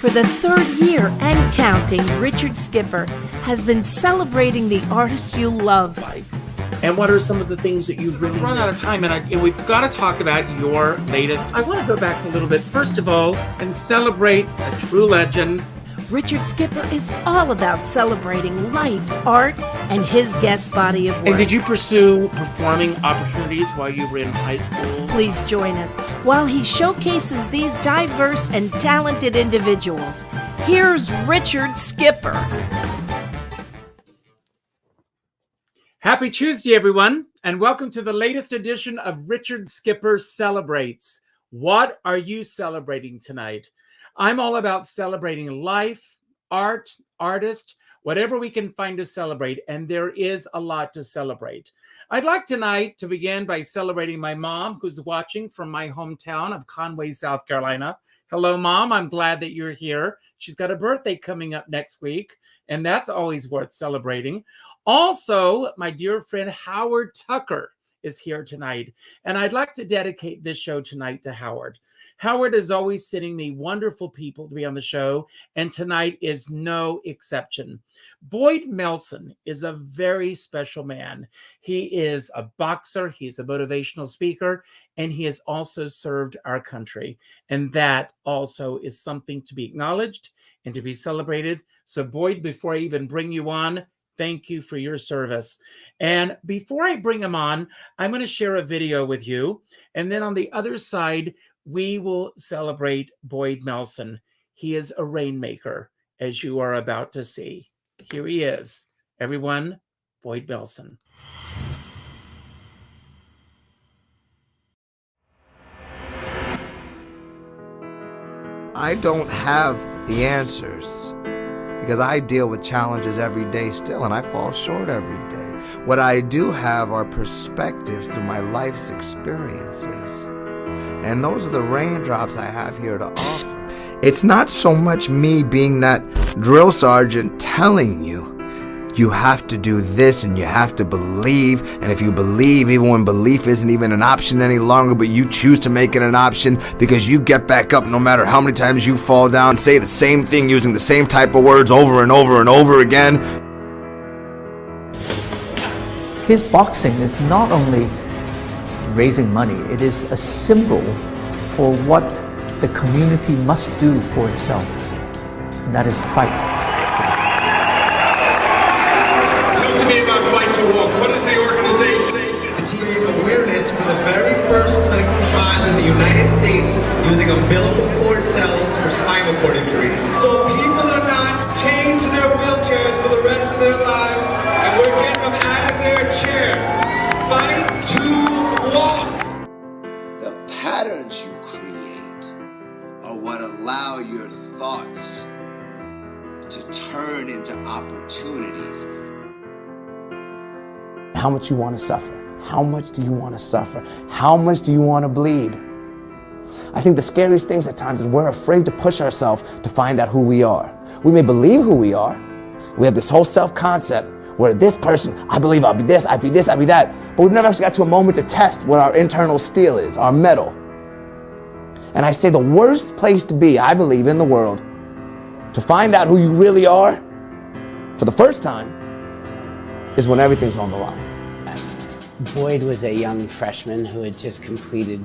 For the third year and counting, Richard Skipper has been celebrating the artists you love. And what are some of the things that you've really run out of time? And we've got to talk about your latest. I want to go back a little bit, first of all, and celebrate a true legend. Richard Skipper is all about celebrating life, art, and his guest body of work. And did you pursue performing opportunities while you were in high school? Please join us while he showcases these diverse and talented individuals. Here's Richard Skipper. Happy Tuesday, everyone, and welcome to the latest edition of Richard Skipper Celebrates. What are you celebrating tonight? I'm all about celebrating life, art, artist, whatever we can find to celebrate, and there is a lot to celebrate. I'd like tonight to begin by celebrating my mom, who's watching from my hometown of Conway, South Carolina. Hello, Mom. I'm glad that you're here. She's got a birthday coming up next week, and that's always worth celebrating. Also, my dear friend Howard Tucker is here tonight, and I'd like to dedicate this show tonight to Howard. Howard is always sending me wonderful people to be on the show, and tonight is no exception. Boyd Melson is a very special man. He is a boxer, he's a motivational speaker, and he has also served our country. And that also is something to be acknowledged and to be celebrated. So Boyd, before I even bring you on, thank you for your service. And before I bring him on, I'm going to share a video with you. And then on the other side, we will celebrate Boyd Melson. He is a rainmaker, as you are about to see. Here he is. Everyone, Boyd Melson. I don't have the answers because I deal with challenges every day still, and I fall short every day. What I do have are perspectives through my life's experiences. And those are the raindrops I have here to offer. It's not so much me being that drill sergeant telling you, you have to do this and you have to believe. And if you believe, even when belief isn't even an option any longer, but you choose to make it an option because you get back up no matter how many times you fall down, say the same thing using the same type of words over and over and over again. His boxing is not only raising money, it is a symbol for what the community must do for itself, and that is fight. Talk to me about Fight to Walk. What is the organization? To create awareness for the very first clinical trial in the United States using umbilical cord cells for spinal cord injuries. So people are not chained to their wheelchairs for the rest of their lives, and we're getting them out of their chairs. Fight to walk. The patterns you create are what allow your thoughts to turn into opportunities. How much you want to suffer? How much do you want to suffer? How much do you want to bleed? I think the scariest things at times is we're afraid to push ourselves to find out who we are. We may believe who we are. We have this whole self-concept where this person, I believe I'll be this, I'll be this, I'll be that. But we've never actually got to a moment to test what our internal steel is, our metal. And I say the worst place to be, I believe, in the world, to find out who you really are for the first time, is when everything's on the line. Boyd was a young freshman who had just completed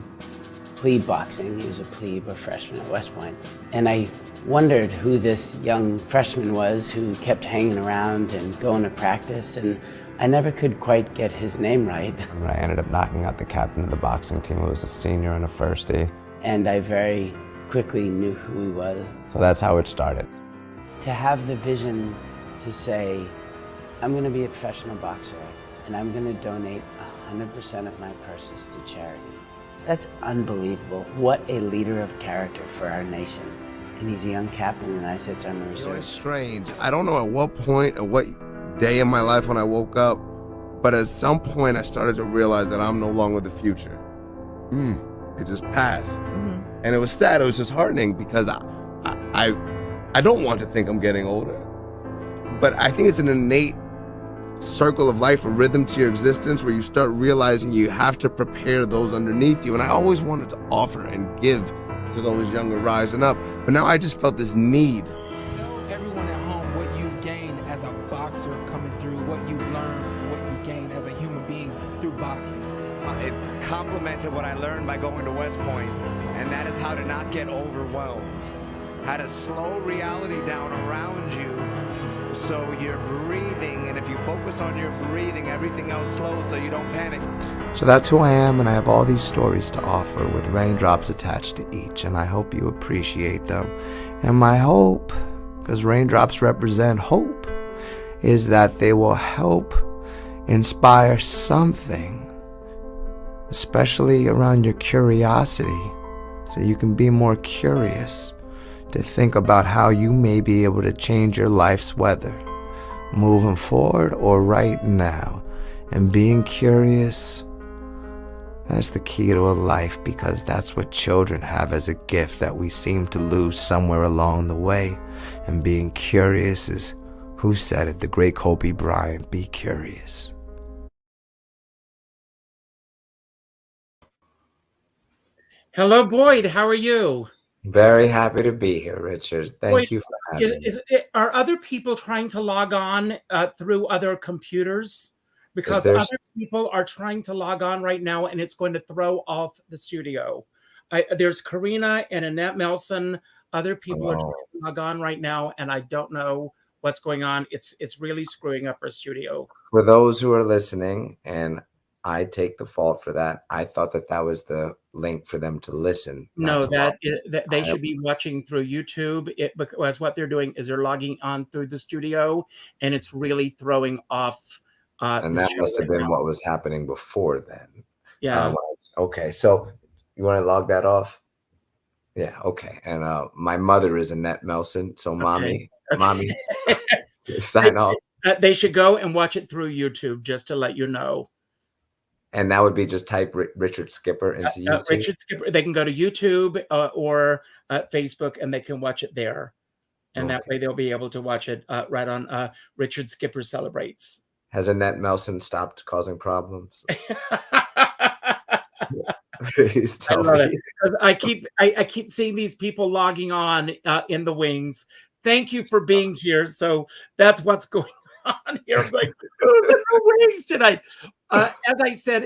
plebe boxing. He was a plebe or freshman at West Point. And I wondered who this young freshman was who kept hanging around and going to practice, and I never could quite get his name right. I ended up knocking out the captain of the boxing team, who was a senior and a firstie. And I very quickly knew who he was. So that's how it started. To have the vision to say, I'm going to be a professional boxer and I'm going to donate 100% of my purses to charity. That's unbelievable. What a leader of character for our nation. And he's a young captain in the United States Army Reserve. You know, it's strange. I don't know at what point or what day in my life when I woke up, but at some point I started to realize that I'm no longer the future. It just passed. And it was sad. It was disheartening because I don't want to think I'm getting older. But I think it's an innate circle of life, a rhythm to your existence where you start realizing you have to prepare those underneath you. And I always wanted to offer and give to those younger rising up. But now I just felt this need. Tell everyone at home what you've gained as a boxer coming through, what you've learned and what you gained as a human being through boxing. It complemented what I learned by going to West Point, and that is how to not get overwhelmed. How to slow reality down around you so you're breathing, and if you focus on your breathing, everything else slows so you don't panic. So that's who I am, and I have all these stories to offer with raindrops attached to each, and I hope you appreciate them. And my hope, because raindrops represent hope, is that they will help inspire something, especially around your curiosity, so you can be more curious to think about how you may be able to change your life's weather, moving forward or right now. And being curious, that's the key to a life, because that's what children have as a gift that we seem to lose somewhere along the way. And being curious is, who said it? The great Kobe Bryant, be curious. Hello, Boyd. How are you? Very happy to be here, Richard. Thank you for having me. Are other people trying to log on through other computers? Because other people are trying to log on right now, and it's going to throw off the studio. There's Karina and Annette Melson. Other people are trying to log on right now, and I don't know what's going on. It's really screwing up our studio. For those who are listening, and I take the fault for that, I thought that was the link for them to listen. No, that they should be watching through YouTube. Because what they're doing is they're logging on through the studio, and it's really throwing off. And that must have been what was happening before then. Yeah. Okay, so you want to log that off? Yeah, okay. And my mother is Annette Melson, so mommy, sign off. They should go and watch it through YouTube, just to let you know. And that would be just type Richard Skipper into YouTube. Richard Skipper. They can go to YouTube or Facebook, and they can watch it there. And that way they'll be able to watch it right on Richard Skipper Celebrates. Has Annette Melson stopped causing problems? Please tell me. I keep seeing these people logging on in the wings. Thank you for being here. So that's what's going on here. I'm like, who's in the wings tonight? As I said,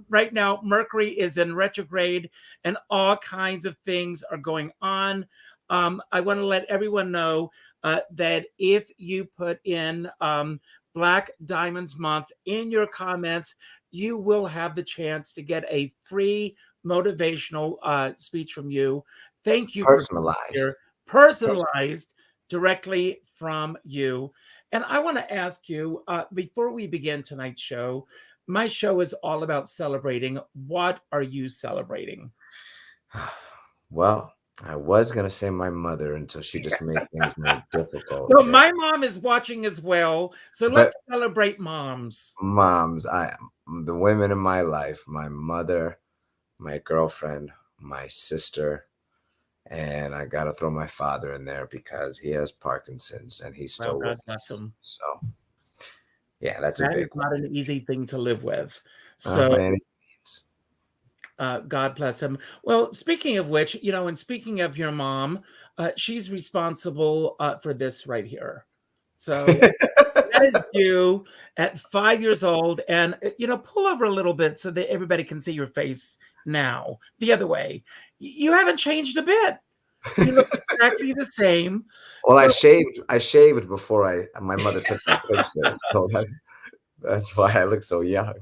right now Mercury is in retrograde, and all kinds of things are going on. I want to let everyone know that if you put in Black Diamonds Month in your comments, you will have the chance to get a free motivational speech from you. Thank you. Personalized directly from you. And I want to ask you, before we begin tonight's show, my show is all about celebrating. What are you celebrating? Well, I was going to say my mother until she just made things more difficult. Well, my mom is watching as well. So let's celebrate moms. Moms, the women in my life, my mother, my girlfriend, my sister, and I got to throw my father in there because he has Parkinson's and he's still with us. So, yeah, that's a big one. Not an easy thing to live with. So, God bless him. Well, speaking of which, and speaking of your mom, she's responsible for this right here. So that is you at 5 years old. And, pull over a little bit so that everybody can see your face now. The other way. You haven't changed a bit. You look exactly the same. Well, so, I shaved before my mother took my picture. So that's why I look so young.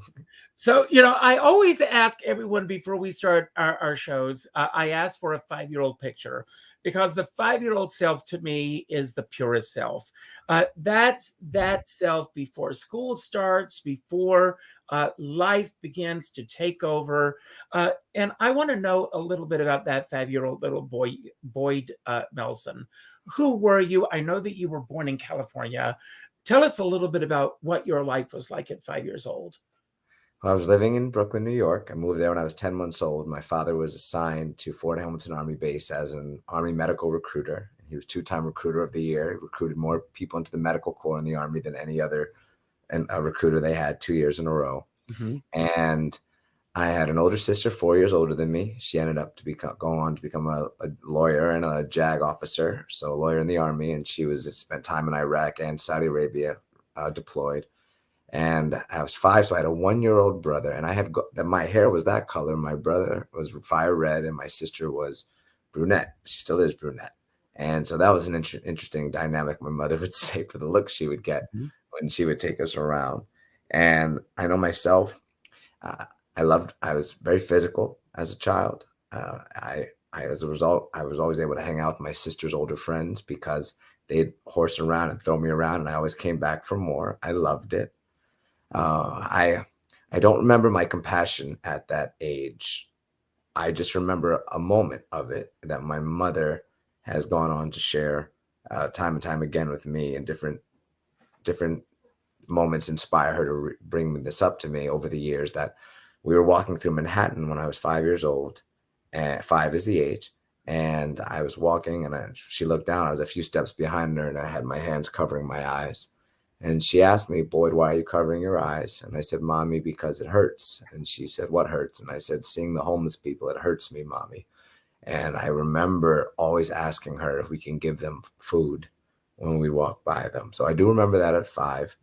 So, I always ask everyone before we start our shows, I ask for a 5-year-old picture, because the 5-year-old self to me is the purest self. That's that self before school starts, before life begins to take over. And I want to know a little bit about that 5-year-old little boy, Boyd Melson. Who were you? I know that you were born in California. Tell us a little bit about what your life was like at 5 years old. I was living in Brooklyn, New York. I moved there when I was 10 months old. My father was assigned to Fort Hamilton Army Base as an Army medical recruiter. He was 2-time recruiter of the year. He recruited more people into the medical corps in the Army than any other recruiter they had 2 years in a row. Mm-hmm. And I had an older sister, 4 years older than me. She ended up to go on to become a lawyer and a JAG officer, so a lawyer in the army, and she spent time in Iraq and Saudi Arabia, deployed. And I was 5, so I had a 1-year-old brother, and my hair was that color. My brother was fire red, and my sister was brunette. She still is brunette. And so that was an interesting dynamic, my mother would say, for the look she would get when she would take us around. And I know myself, I was very physical as a child. As a result, I was always able to hang out with my sister's older friends because they'd horse around and throw me around, and I always came back for more. I loved it. I don't remember my compassion at that age. I just remember a moment of it that my mother has gone on to share time and time again with me, and different moments inspire her to bring this up to me over the years. That we were walking through Manhattan when I was 5 years old, and 5 is the age. And I was walking, and she looked down. I was a few steps behind her, and I had my hands covering my eyes. And she asked me, "Boyd, why are you covering your eyes?" And I said, "Mommy, because it hurts." And she said, "What hurts?" And I said, "Seeing the homeless people, it hurts me, Mommy." And I remember always asking her if we can give them food when we walk by them. So I do remember that at 5.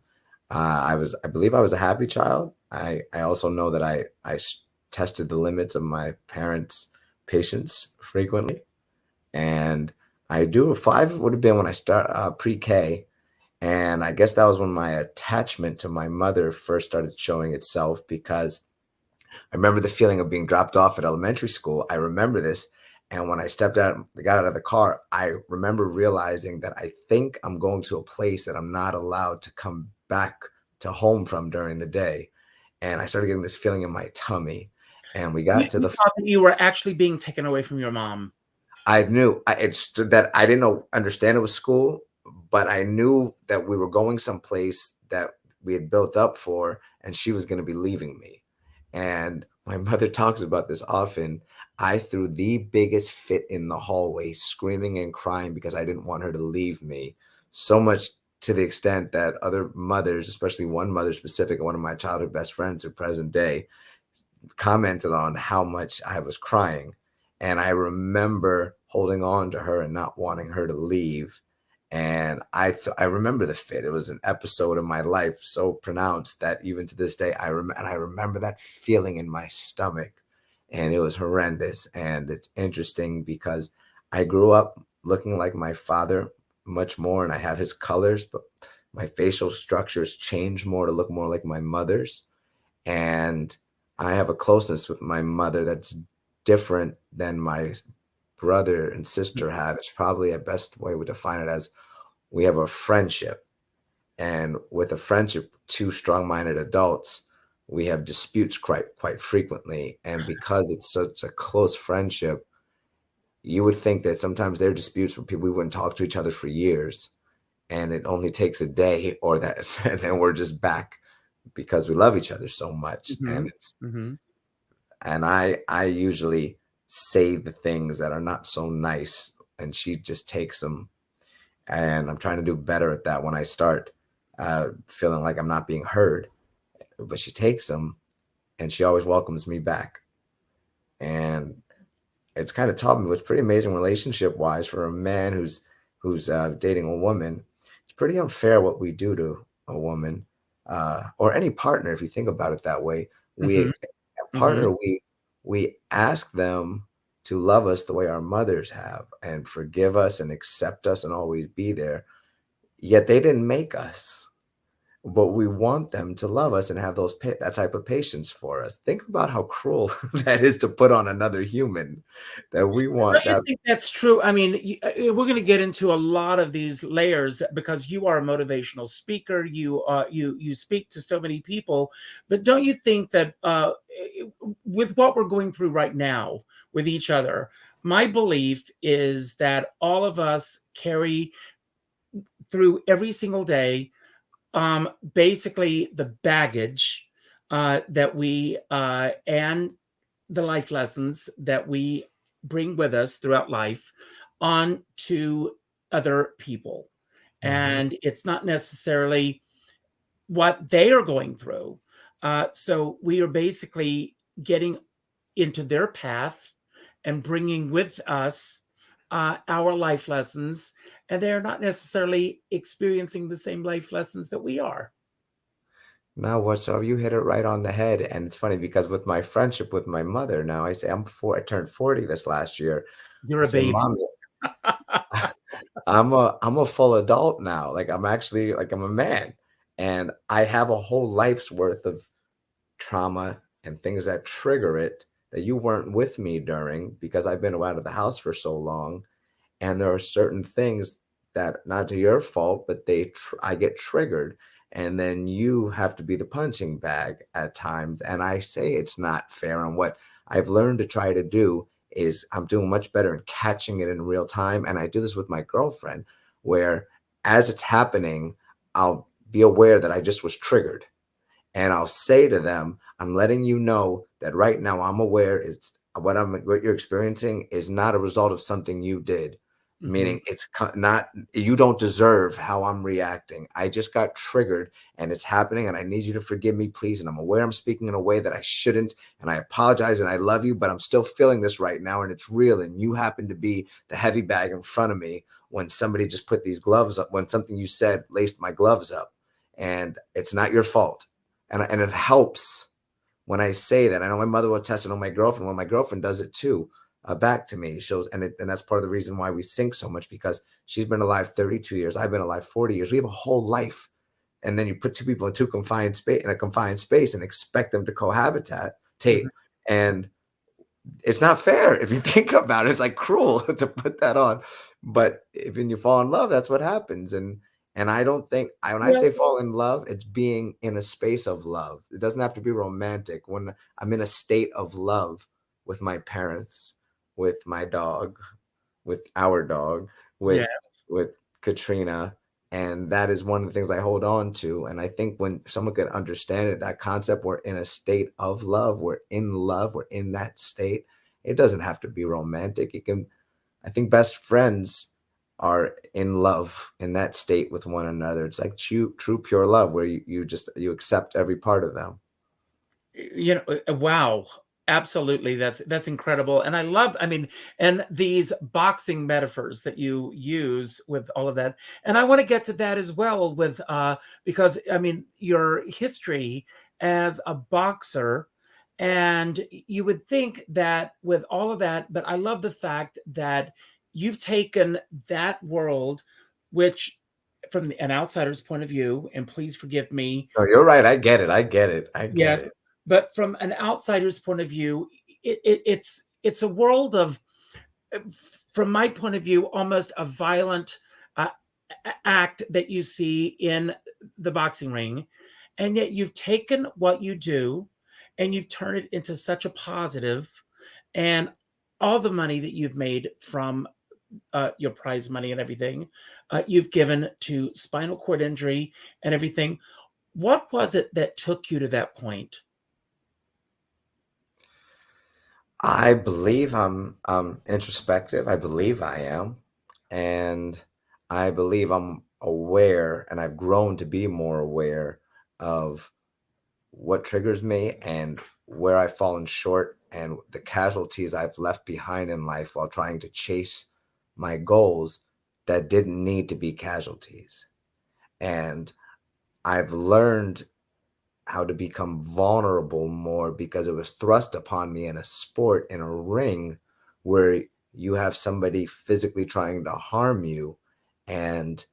I believe I was a happy child. I also know that I tested the limits of my parents' patience frequently. And 5 would have been when I start pre-K. And I guess that was when my attachment to my mother first started showing itself, because I remember the feeling of being dropped off at elementary school. I remember this. And when I got out of the car, I remember realizing that I think I'm going to a place that I'm not allowed to come back to home from during the day. And I started getting this feeling in my tummy. And we got to You the thought that you were actually being taken away from your mom. I knew that I didn't understand it was school, but I knew that we were going someplace that we had built up for, and she was going to be leaving me. And my mother talks about this often. I threw the biggest fit in the hallway, screaming and crying because I didn't want her to leave me. So much to the extent that other mothers, especially one mother specific, one of my childhood best friends to present day, commented on how much I was crying. And I remember holding on to her and not wanting her to leave. And I remember the fit. It was an episode of my life so pronounced that even to this day, I remember that feeling in my stomach, and it was horrendous. And it's interesting because I grew up looking like my father much more, and I have his colors, but my facial structures changed more to look more like my mother's. And I have a closeness with my mother that's different than my brother and sister have. It's probably a best way we define it as we have a friendship. And with a friendship, two strong-minded adults, we have disputes quite frequently. And because it's such a close friendship, you would think that sometimes there are disputes where we wouldn't talk to each other for years, and it only takes a day or that, and then we're just back because we love each other so much. And I usually say the things that are not so nice, and she just takes them. And I'm trying to do better at that when I start feeling like I'm not being heard. But she takes them, and she always welcomes me back. And it's kind of taught me what's pretty amazing relationship wise for a man who's dating a woman. It's pretty unfair what we do to a woman or any partner. If you think about it that way, a partner, we ask them to love us the way our mothers have and forgive us and accept us and always be there. Yet they didn't make us. But we want them to love us and have that type of patience for us. Think about how cruel that is to put on another human, that we want I that. think that's true. I mean, we're going to get into a lot of these layers because you are a motivational speaker. You speak to so many people, but don't you think that with what we're going through right now with each other, my belief is that all of us carry through every single day basically the baggage that we and the life lessons that we bring with us throughout life on to other people. And it's not necessarily what they are going through. So we are basically getting into their path and bringing with us our life lessons, and they're not necessarily experiencing the same life lessons that we are. No, whatsoever. You hit it right on the head. And it's funny because with my friendship with my mother, now I say I turned 40 this last year. You're I a say, baby. Mom, I'm a full adult now. Like I'm actually like I'm a man. And I have a whole life's worth of trauma and things that trigger it that you weren't with me during because I've been out of the house for so long. And there are certain things that not to your fault, but I get triggered, and then you have to be the punching bag at times. And I say it's not fair. And what I've learned to try to do is I'm doing much better in catching it in real time. And I do this with my girlfriend, where as it's happening, I'll be aware that I just was triggered. And I'll say to them, I'm letting you know that right now I'm aware it's what you're experiencing is not a result of something you did. Meaning it's not, you don't deserve how I'm reacting. I just got triggered and it's happening and I need you to forgive me, please. And I'm aware I'm speaking in a way that I shouldn't. And I apologize and I love you, but I'm still feeling this right now and it's real. And you happen to be the heavy bag in front of me when somebody just put these gloves up, when something you said laced my gloves up. And it's not your fault. And it helps when I say that. I know my mother will attest, I know my girlfriend, when my girlfriend does it too. Back to me shows, and that's part of the reason why we sync so much, because she's been alive 32 years, I've been alive 40 years. We have a whole life, and then you put two people in a confined space and expect them to cohabitate, and it's not fair if you think about it. It's like cruel to put that on, but if when you fall in love, that's what happens. And I don't think when I say fall in love, it's being in a space of love. It doesn't have to be romantic. When I'm in a state of love with my parents, with my dog, with our dog, with Katrina. And that is one of the things I hold on to. And I think when someone could understand it, that concept, we're in a state of love, we're in that state. It doesn't have to be romantic. It can, I think best friends are in love in that state with one another. It's like true pure love where you accept every part of them. Wow. Absolutely. That's incredible. And I mean, and these boxing metaphors that you use with all of that. And I want to get to that as well with, because I mean, your history as a boxer, and you would think that with all of that, but I love the fact that you've taken that world, which from an outsider's point of view, and please forgive me. Oh, you're right. I get it. Yes. But from an outsider's point of view, it's a world of, from my point of view, almost a violent act that you see in the boxing ring, and yet you've taken what you do and you've turned it into such a positive, and all the money that you've made from your prize money and everything, you've given to spinal cord injury and everything. What was it that took you to that point? I believe I'm introspective. I believe I am. And I believe I'm aware, and I've grown to be more aware of what triggers me and where I've fallen short and the casualties I've left behind in life while trying to chase my goals that didn't need to be casualties. And I've learned how to become vulnerable more because it was thrust upon me in a sport, in a ring, where you have somebody physically trying to harm you, and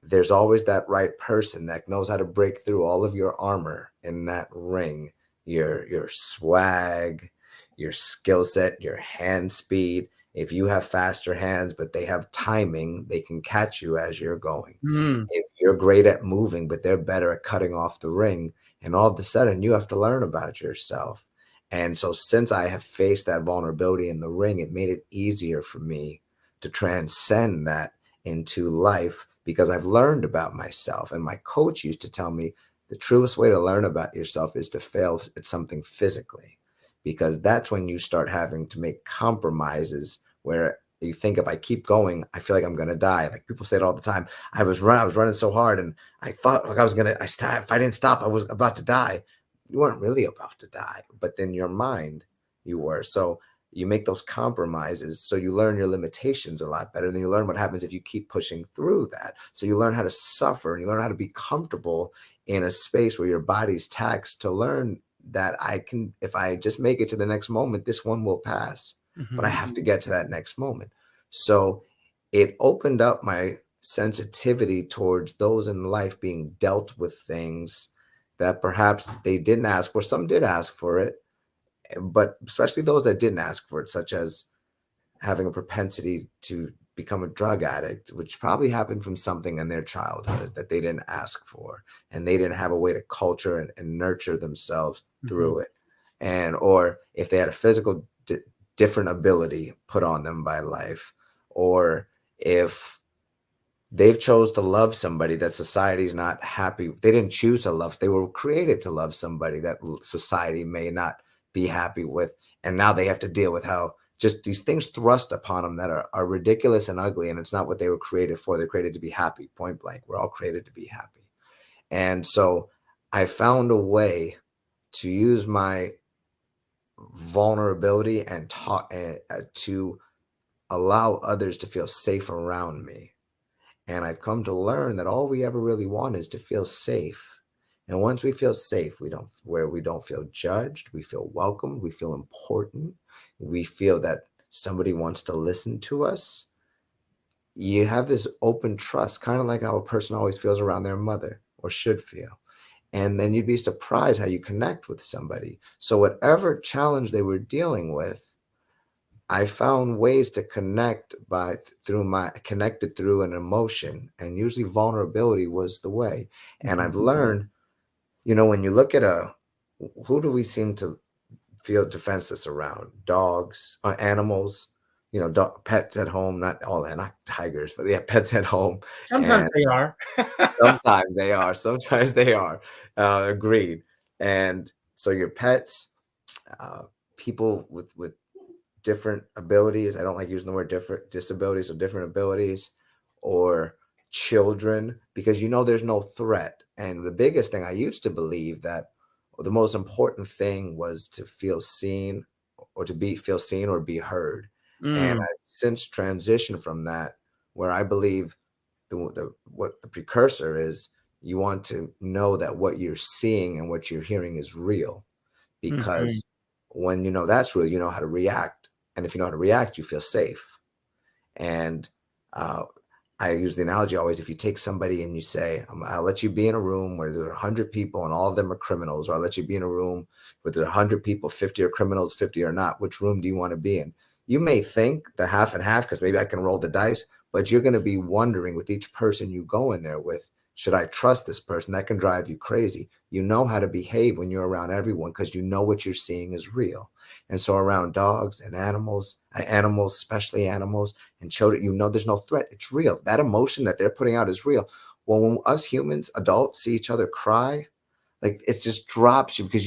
there's always that right person that knows how to break through all of your armor in that ring, your swag, your skill set, your hand speed. If you have faster hands, but they have timing, they can catch you as you're going. If you're great at moving, but they're better at cutting off the ring, and all of a sudden you have to learn about yourself. And so since I have faced that vulnerability in the ring, it made it easier for me to transcend that into life because I've learned about myself. And my coach used to tell me the truest way to learn about yourself is to fail at something physically, because that's when you start having to make compromises where you think, if I keep going, I feel like I'm going to die. Like people say it all the time. I was running so hard and I thought like I was going to, if I didn't stop, I was about to die. you weren't really about to die, but in your mind you were. So you make those compromises, so you learn your limitations a lot better. Then you learn what happens if you keep pushing through that. So you learn how to suffer, and you learn how to be comfortable in a space where your body's taxed, to learn that I can, if I just make it to the next moment, this one will pass, but I have to get to that next moment. So it opened up my sensitivity towards those in life being dealt with things that perhaps they didn't ask for. Some did ask for it, but especially those that didn't ask for it, such as having a propensity to become a drug addict, which probably happened from something in their childhood that they didn't ask for, and they didn't have a way to culture and nurture themselves through it. And or if they had a physical different ability put on them by life, or if they've chose to love somebody that society's not happy. They didn't choose to love. They were created to love somebody that society may not be happy with. And now they have to deal with how just these things thrust upon them that are ridiculous and ugly. And it's not what they were created for. They're created to be happy, point blank. We're all created to be happy. And so I found a way to use my vulnerability and to allow others to feel safe around me. And I've come to learn that all we ever really want is to feel safe. And once we feel safe, we don't feel judged, we feel welcomed, we feel important, we feel that somebody wants to listen to us. You have this open trust, kind of like how a person always feels around their mother, or should feel. And then you'd be surprised how you connect with somebody. So whatever challenge they were dealing with, I found ways to connect connected through an emotion, and usually vulnerability was the way. And I've learned, when you look at who do we seem to feel defenseless around? Dogs, animals, pets at home, not all that, not tigers, but yeah, pets at home. Sometimes And they are. sometimes they are, agreed. And so your pets, people with different abilities. I don't like using the word different disabilities or different abilities, or children, because there's no threat. And the biggest thing, I used to believe that the most important thing was to feel seen, or feel seen or be heard. And I've since transitioned from that, where I believe what the precursor is, you want to know that what you're seeing and what you're hearing is real, because when you know that's real, you know how to react. And if you know how to react, you feel safe. And I use the analogy always, if you take somebody and you say, I'll let you be in a room where there are 100 people and all of them are criminals, or I'll let you be in a room where there are 100 people, 50 are criminals, 50 are not. Which room do you want to be in? You may think the half and half, because maybe I can roll the dice, but you're going to be wondering with each person you go in there with, should I trust this person? That can drive you crazy. You know how to behave when you're around everyone, because you know what you're seeing is real. And so around dogs and animals, especially animals and children, there's no threat. It's real. That emotion that they're putting out is real. Well, when us humans, adults, see each other cry, like, it just drops you, because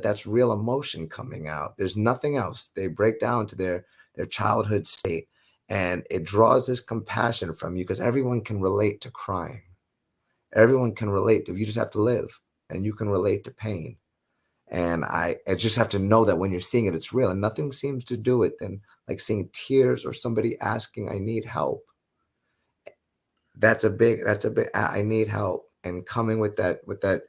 that's real emotion coming out. There's nothing else. They break down to their childhood state, and it draws this compassion from you, because everyone can relate to crying. Everyone can relate to, you just have to live, and you can relate to pain. And I just have to know that when you're seeing it, it's real. And nothing seems to do it than like seeing tears, or somebody asking, I need help. That's a big, I need help, and coming with that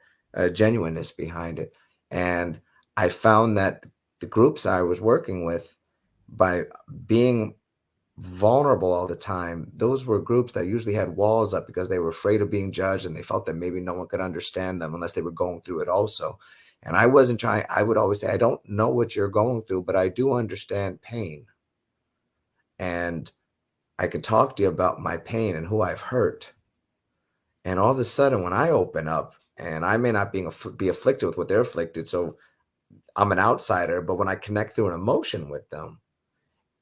genuineness behind it. And I found that the groups I was working with, by being vulnerable all the time, those were groups that usually had walls up, because they were afraid of being judged, and they felt that maybe no one could understand them unless they were going through it also. And I wasn't trying. I would always say, I don't know what you're going through, but I do understand pain. And I can talk to you about my pain and who I've hurt. And all of a sudden, when I open up, and I may not be afflicted with what they're afflicted, so I'm an outsider, but when I connect through an emotion with them,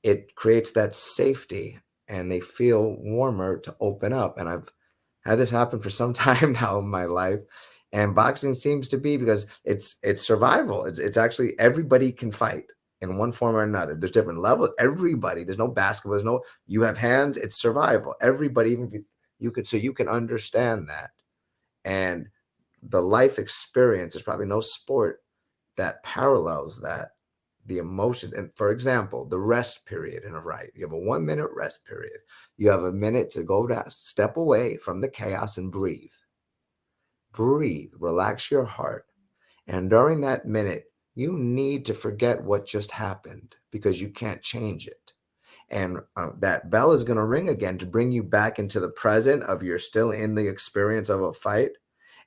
it creates that safety, and they feel warmer to open up. And I've had this happen for some time now in my life. And boxing seems to be, because it's survival. It's actually, everybody can fight in one form or another. There's different levels. Everybody, there's no basketball. There's no, you have hands, it's survival. Everybody, even so you can understand that. And the life experience, there's probably no sport that parallels that, the emotion. And for example, the rest period in a rite, you have a 1 minute rest period. You have a minute to go down, step away from the chaos and breathe. Breathe, relax your heart. And during that minute, you need to forget what just happened because you can't change it. And that bell is going to ring again to bring you back into the present of you're still in the experience of a fight.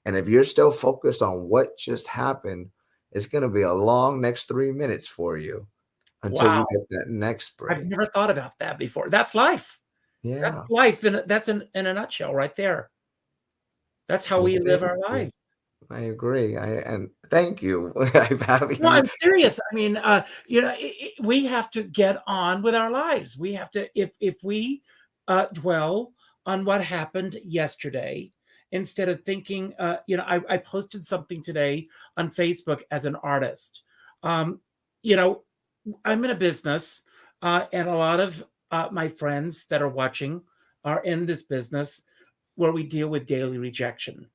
And if you're still focused on what just happened, it's going to be a long next 3 minutes for you until Wow. you get that next I've break. never thought about that before. That's life. That's Yeah. life. And that's in a nutshell right there. That's how Well, we live thank our you. lives. I agree. And thank you. I'm having No, you. I'm serious. I mean, we have to get on with our lives. We have to, if we dwell on what happened yesterday, instead of thinking, I posted something today on Facebook as an artist. Um, you know, I'm in a business, and a lot of my friends that are watching are in this business where we deal with daily rejection.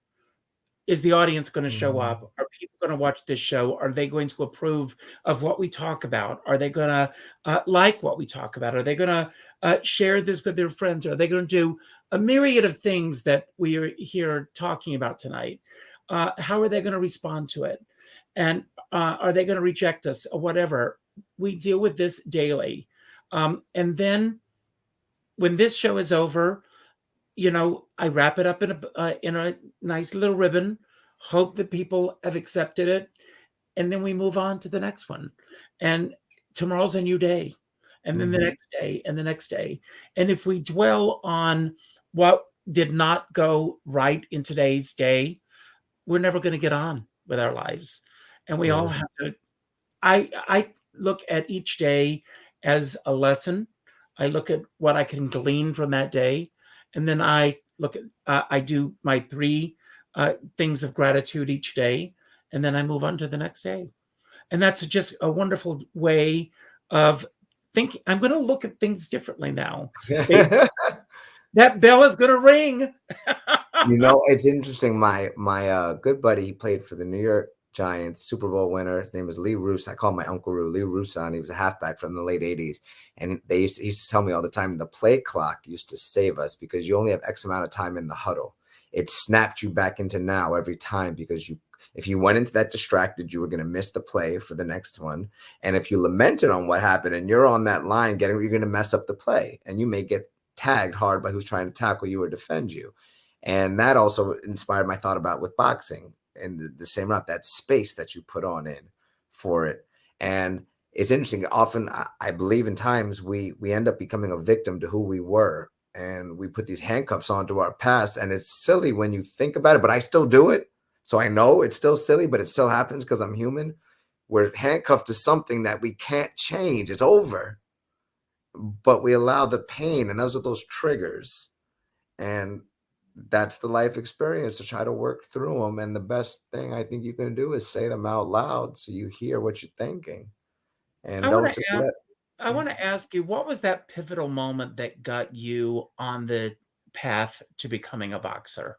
Is the audience going to show Mhm. up? Are people going to watch this show? Are they going to approve of what we talk about? Are they going to like what we talk about? Are they going to share this with their friends? Are they going to do a myriad of things that we are here talking about tonight? How are they going to respond to it? And are they going to reject us or whatever? We deal with this daily. And then when this show is over, I wrap it up in a nice little ribbon, hope that people have accepted it, and then we move on to the next one. And tomorrow's a new day, and then the Mhm. next day, and the next day. And if we dwell on what did not go right in today's day, we're never going to get on with our lives. And we all Right. have to I look at each day as a lesson. I look at what I can glean from that day, and then I do my 3 things of gratitude each day, and then I move on to the next day. And that's just a wonderful way of thinking. I'm gonna look at things differently now. They That bell is gonna ring. It's interesting. My good buddy, he played for the New York Giants, Super Bowl winner. His name is Lee Roos. I call him my Uncle Roo, Lee Rusan. He was a halfback from the late 80s. And he used to tell me all the time the play clock used to save us because you only have X amount of time in the huddle. It snapped you back into now every time because if you went into that distracted, you were going to miss the play for the next one. And if you lamented on what happened and you're on that line you're going to mess up the play and you may get tagged hard by who's trying to tackle you or defend you. And that also inspired my thought about with boxing and the same amount, that space that you put on in for it. And it's interesting. Often I believe in times we end up becoming a victim to who we were. And we put these handcuffs onto our past. And it's silly when you think about it, but I still do it. So I know it's still silly, but it still happens because I'm human. We're handcuffed to something that we can't change. It's over. But we allow the pain, and those are those triggers. And that's the life experience, to try to work through them. And the best thing I think you can do is say them out loud so you hear what you're thinking and I wanna don't just ask let. I Yeah. wanna ask you, what was that pivotal moment that got you on the path to becoming a boxer?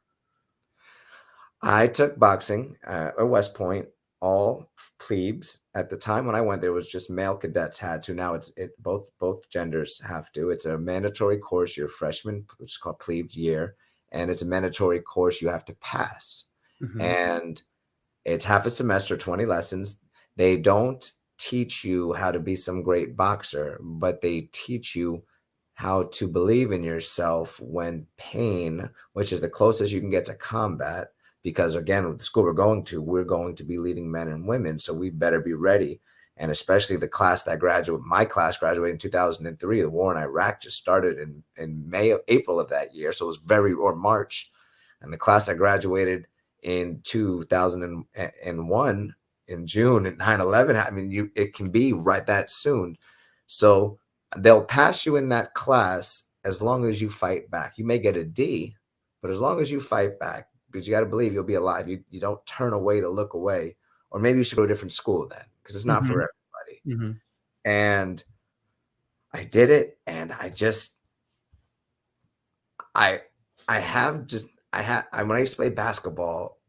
I took boxing at West Point, all plebes. At the time when I went, there was just male cadets had to. Now both genders have to. It's a mandatory course your freshman, which is called plebes year, and it's a mandatory course you have to pass. Mhm. And it's half a semester, 20 lessons. They don't teach you how to be some great boxer, but they teach you how to believe in yourself when pain, which is the closest you can get to combat. Because again, with the school we're going to be leading men and women. So we better be ready. And especially my class graduated in 2003. The war in Iraq just started in April of that year. So it was or March. And the class that graduated in 2001 in June at 9/11. I mean, it can be right that soon. So they'll pass you in that class as long as you fight back. You may get a D, but as long as you fight back, because you got to believe you'll be alive. You don't turn away to look away, or maybe you should go to a different school then, because it's not for Mhm. everybody. Mhm. And I did it, and I I have just when I used to play basketball,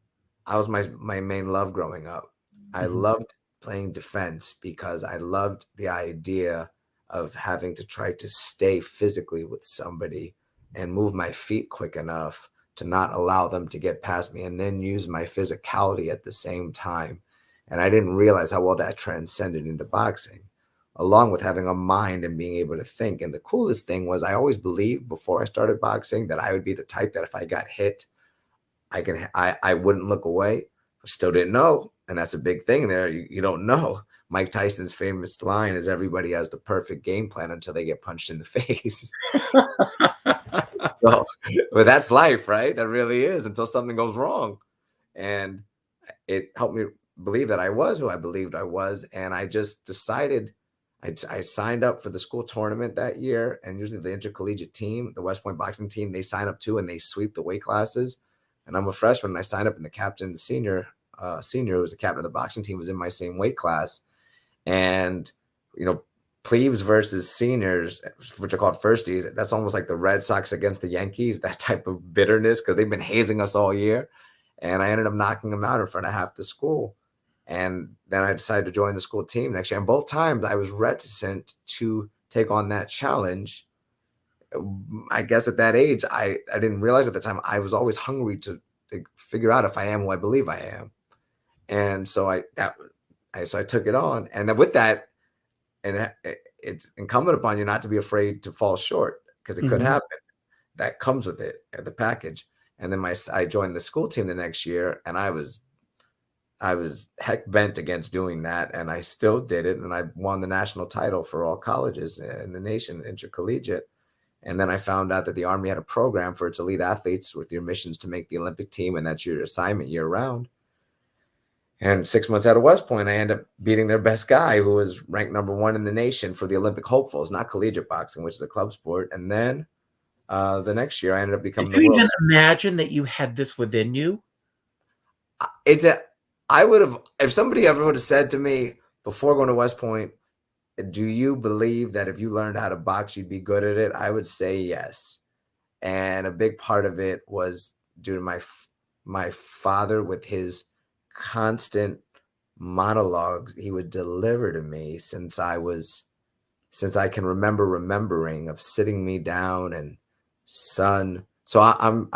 I was my main love growing up. I Mhm. loved playing defense because I loved the idea of having to try to stay physically with somebody and move my feet quick enough to not allow them to get past me, and then use my physicality at the same time. And I didn't realize how well that transcended into boxing, along with having a mind and being able to think. And the coolest thing was I always believed before I started boxing that I would be the type that if I got hit, I wouldn't look away. Still didn't know. And that's a big thing there. You don't know. Mike Tyson's famous line is everybody has the perfect game plan until they get punched in the face. So, but that's life, right? That really is, until something goes wrong. And it helped me believe that I was who I believed I was. And I just decided I signed up for the school tournament that year. And usually the intercollegiate team, the West Point boxing team, they sign up too, and they sweep the weight classes. And I'm a freshman, and I signed up, and the captain, the senior who was the captain of the boxing team, was in my same weight class. And, plebes versus seniors, which are called firsties, that's almost like the Red Sox against the Yankees, that type of bitterness, because they've been hazing us all year. And I ended up knocking them out in front of half the school. And then I decided to join the school team next year. And both times I was reticent to take on that challenge. I guess at that age, I didn't realize at the time, I was always hungry to figure out if I am who I believe I am. And so I took it on. And then with that, and it's incumbent upon you not to be afraid to fall short, because it could happen. That comes with it, the package. And then I joined the school team the next year, and I was heck bent against doing that, and I still did it, and I won the national title for all colleges in the nation, intercollegiate. And then I found out that the Army had a program for its elite athletes with your missions to make the Olympic team, and that's your assignment year round. And 6 months out of West Point, I ended up beating their best guy, who was ranked #1 in the nation for the Olympic hopefuls, not collegiate boxing, which is a club sport. And then the next year, I ended up becoming Did you even imagine that you had this within you? I would have, if somebody ever would have said to me before going to West Point, do you believe that if you learned how to box, you'd be good at it? I would say yes. And a big part of it was due to my father, with his constant monologues he would deliver to me since I can remembering, of sitting me down and, son. So I'm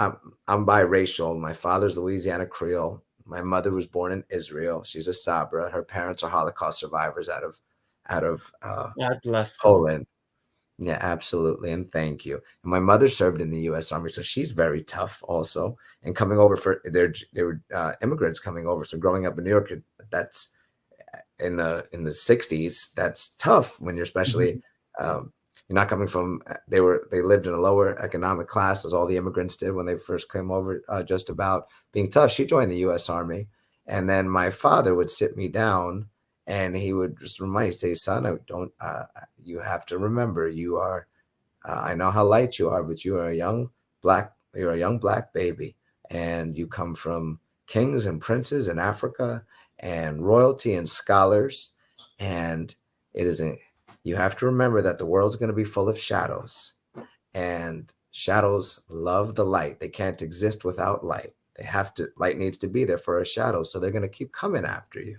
biracial. My father's Louisiana Creole. My mother was born in Israel. She's a Sabra. Her parents are Holocaust survivors out of God bless them. Poland. Yeah, absolutely. And thank you. And my mother served in the U.S. Army, so she's very tough also. And coming over they were immigrants coming over. So growing up in New York, that's in the 60s, that's tough when you're especially you're not coming from, they lived in a lower economic class, as all the immigrants did when they first came over, just about being tough. She joined the U.S. Army. And then my father would sit me down, and he would just remind me, say, son, you have to remember, you are, I know how light you are, but you're a young black baby, and you come from kings and princes in Africa and royalty and scholars. And you have to remember that the world's going to be full of shadows, and shadows love the light. They can't exist without light. Light needs to be there for a shadow. So they're going to keep coming after you.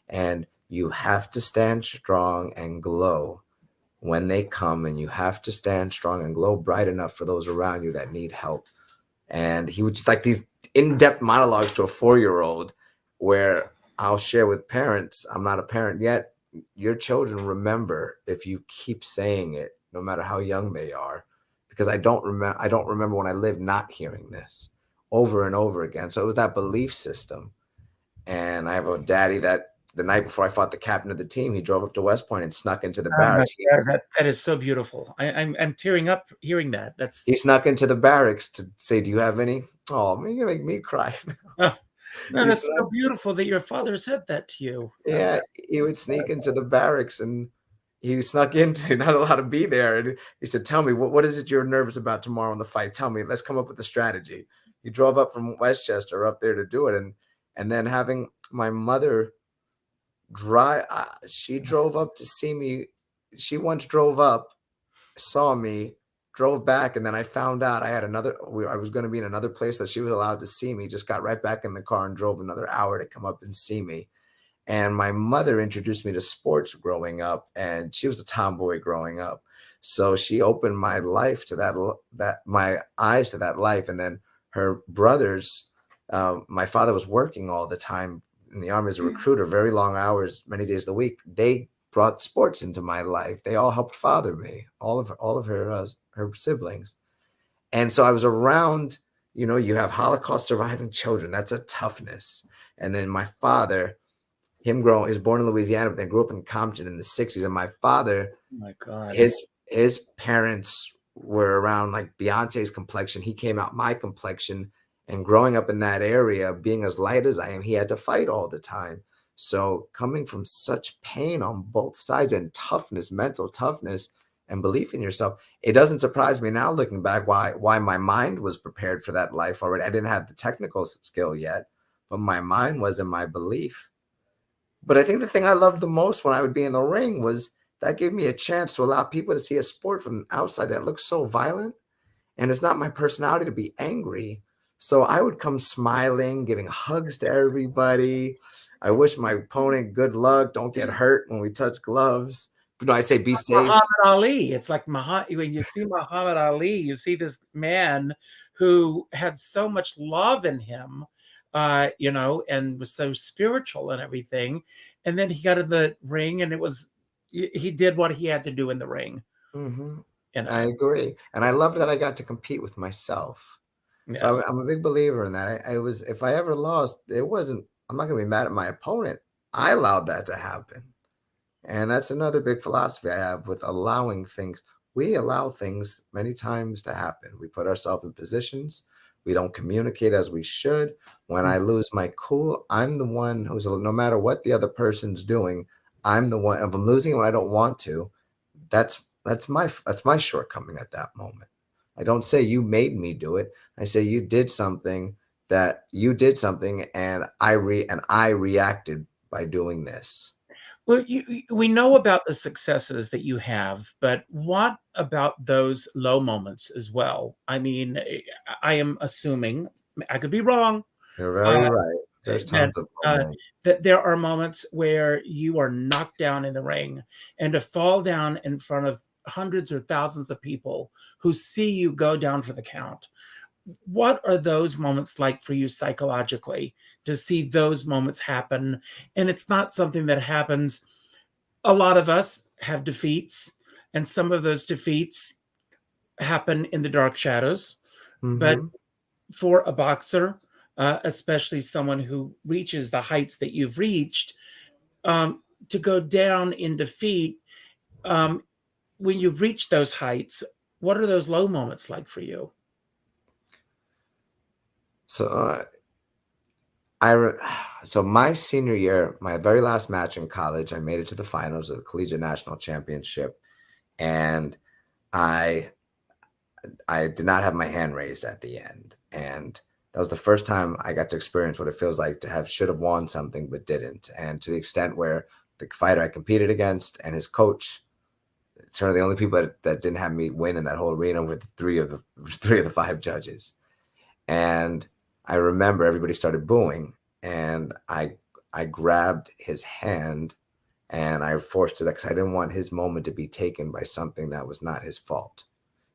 And you have to stand strong and glow when they come, and you have to stand strong and glow bright enough for those around you that need help. And he would just, like, these in-depth monologues to a 4-year-old, where I'll share with parents. I'm not a parent yet. Your children remember if you keep saying it, no matter how young they are, because I don't remember when I lived not hearing this over and over again. So it was that belief system. And I have a daddy that the night before I fought the captain of the team, he drove up to West Point and snuck into the barracks. That is so beautiful. I'm tearing up hearing that. He snuck into the barracks to say, do you have any? Oh, man, you're gonna make me cry. Oh, no, that's so beautiful that your father said that to you. Yeah, he would sneak into the barracks, and he snuck into, not allowed to be there. And he said, tell me, what is it you're nervous about tomorrow in the fight? Tell me, let's come up with a strategy. He drove up from Westchester up there to do it. And then having my mother she drove up to see me. She once drove up, saw me, drove back, and then I found out I was going to be in another place that she was allowed to see me, just got right back in the car and drove another hour to come up and see me. And my mother introduced me to sports growing up, and she was a tomboy growing up. So she opened my life to my eyes to that life. And then her brothers, my father was working all the time in the Army as a recruiter, very long hours, many days of the week. They brought sports into my life. They all helped father me, all of her siblings. And so I was around, you have Holocaust surviving children. That's a toughness. And then my father, he was born in Louisiana, but then grew up in Compton in the 60s. And my father, Oh my God. his parents were around like Beyonce's complexion. He came out my complexion. And growing up in that area, being as light as I am, he had to fight all the time. So coming from such pain on both sides and toughness, mental toughness, and belief in yourself, it doesn't surprise me now looking back why my mind was prepared for that life already. I didn't have the technical skill yet, but my mind was in my belief. But I think the thing I loved the most when I would be in the ring was that gave me a chance to allow people to see a sport from outside that looks so violent. And it's not my personality to be angry. So I would come smiling, giving hugs to everybody. I wish my opponent good luck. Don't get hurt when we touch gloves. But no, I'd say be safe. Muhammad Ali. It's like when you see Muhammad Ali, you see this man who had so much love in him, and was so spiritual and everything. And then he got in the ring, and he did what he had to do in the ring. Mm-hmm. You know? I agree. And I love that I got to compete with myself. Yes. So I'm a big believer in that. If I ever lost, I'm not going to be mad at my opponent. I allowed that to happen. And that's another big philosophy I have with allowing things. We allow things many times to happen. We put ourselves in positions. We don't communicate as we should. When I lose my cool, I'm the one who's, no matter what the other person's doing, I'm the one. If I'm losing when I don't want to, that's my shortcoming at that moment. I don't say you made me do it. I say you did something and I reacted by doing this. Well, we know about the successes that you have, but what about those low moments as well? I mean, I am assuming, I could be wrong. You're very right. There's tons of moments. That there are moments where you are knocked down in the ring, and to fall down in front of hundreds or thousands of people who see you go down for the count. What are those moments like for you psychologically, to see those moments happen? And it's not something that happens. A lot of us have defeats, and some of those defeats happen in the dark shadows. But for a boxer, especially someone who reaches the heights that you've reached, to go down in defeat, when you've reached those heights, what are those low moments like for you? So so my senior year, my very last match in college, I made it to the finals of the Collegiate National Championship, and I did not have my hand raised at the end, and that was the first time I got to experience what it feels like to should have won something but didn't, and to the extent where the fighter I competed against and his coach, sort of the only people that didn't have me win in that whole arena were three of the five judges. And I remember everybody started booing, and I grabbed his hand and I forced it because I didn't want his moment to be taken by something that was not his fault.